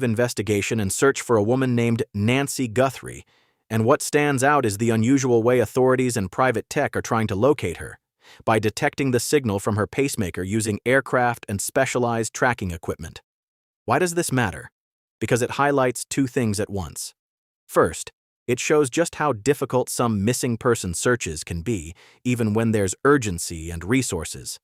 investigation and search for a woman named Nancy Guthrie, and what stands out is the unusual way authorities and private tech are trying to locate her, by detecting the signal from her pacemaker using aircraft and specialized tracking equipment. Why does this matter? Because it highlights two things at once. First, it shows just how difficult some missing person searches can be, even when there's urgency and resources.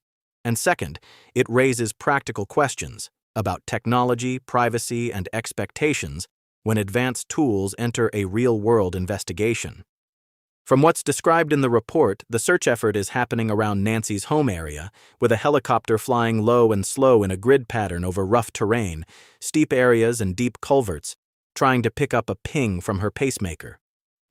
And second, it raises practical questions about technology, privacy, and expectations when advanced tools enter a real-world investigation. From what's described in the report, the search effort is happening around Nancy's home area, with a helicopter flying low and slow in a grid pattern over rough terrain, steep areas, and deep culverts, trying to pick up a ping from her pacemaker.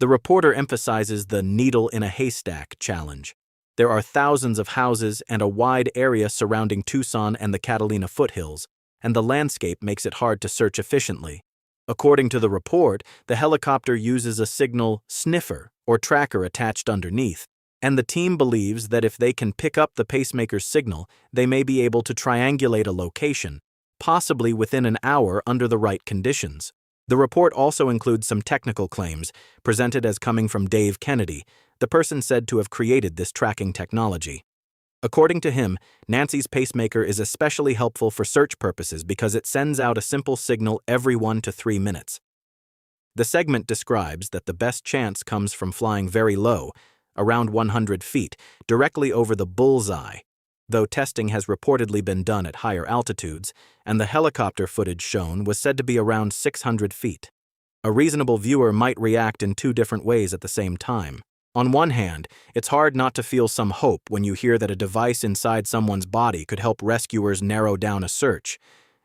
The reporter emphasizes the needle in a haystack challenge. There are thousands of houses and a wide area surrounding Tucson and the Catalina foothills, and the landscape makes it hard to search efficiently. According to the report, the helicopter uses a signal sniffer or tracker attached underneath, and the team believes that if they can pick up the pacemaker's signal, they may be able to triangulate a location, possibly within an hour under the right conditions. The report also includes some technical claims, presented as coming from Dave Kennedy, the person said to have created this tracking technology. According to him, Nancy's pacemaker is especially helpful for search purposes because it sends out a simple signal every 1 to 3 minutes. The segment describes that the best chance comes from flying very low, around 100 feet, directly over the bullseye, though testing has reportedly been done at higher altitudes, and the helicopter footage shown was said to be around 600 feet. A reasonable viewer might react in two different ways at the same time. On one hand, it's hard not to feel some hope when you hear that a device inside someone's body could help rescuers narrow down a search.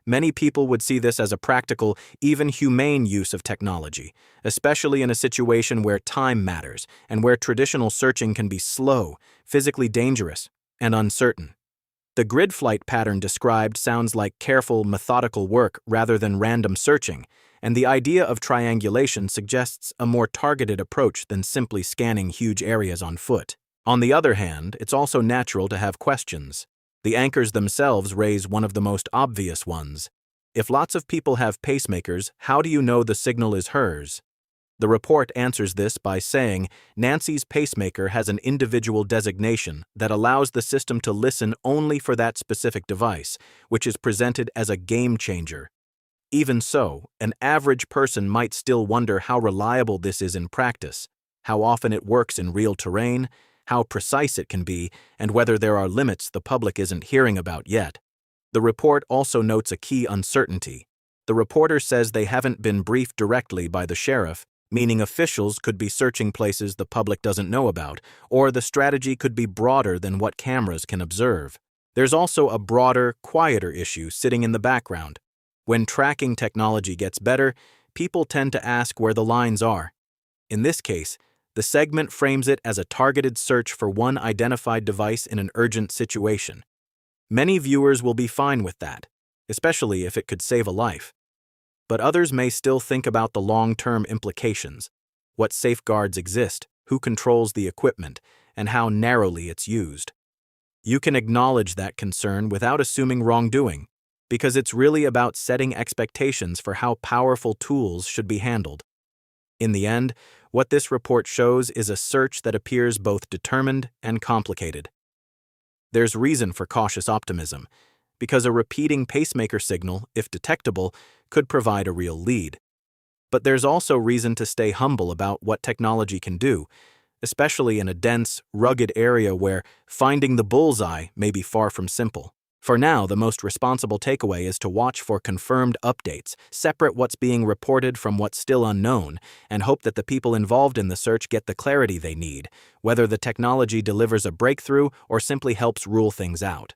Many people would see this as a practical, even humane use of technology, especially in a situation where time matters and where traditional searching can be slow, physically dangerous, and uncertain. The grid flight pattern described sounds like careful, methodical work rather than random searching, and the idea of triangulation suggests a more targeted approach than simply scanning huge areas on foot. On the other hand, it's also natural to have questions. The anchors themselves raise one of the most obvious ones. If lots of people have pacemakers, how do you know the signal is hers? The report answers this by saying Nancy's pacemaker has an individual designation that allows the system to listen only for that specific device, which is presented as a game changer. Even so, an average person might still wonder how reliable this is in practice, how often it works in real terrain, how precise it can be, and whether there are limits the public isn't hearing about yet. The report also notes a key uncertainty. The reporter says they haven't been briefed directly by the sheriff, meaning officials could be searching places the public doesn't know about, or the strategy could be broader than what cameras can observe. There's also a broader, quieter issue sitting in the background. When tracking technology gets better, people tend to ask where the lines are. In this case, the segment frames it as a targeted search for one identified device in an urgent situation. Many viewers will be fine with that, especially if it could save a life. But others may still think about the long-term implications, what safeguards exist, who controls the equipment, and how narrowly it's used. You can acknowledge that concern without assuming wrongdoing, because it's really about setting expectations for how powerful tools should be handled. In the end, what this report shows is a search that appears both determined and complicated. There's reason for cautious optimism, because a repeating pacemaker signal, if detectable, could provide a real lead. But there's also reason to stay humble about what technology can do, especially in a dense, rugged area where finding the bullseye may be far from simple. For now, the most responsible takeaway is to watch for confirmed updates, separate what's being reported from what's still unknown, and hope that the people involved in the search get the clarity they need, whether the technology delivers a breakthrough or simply helps rule things out.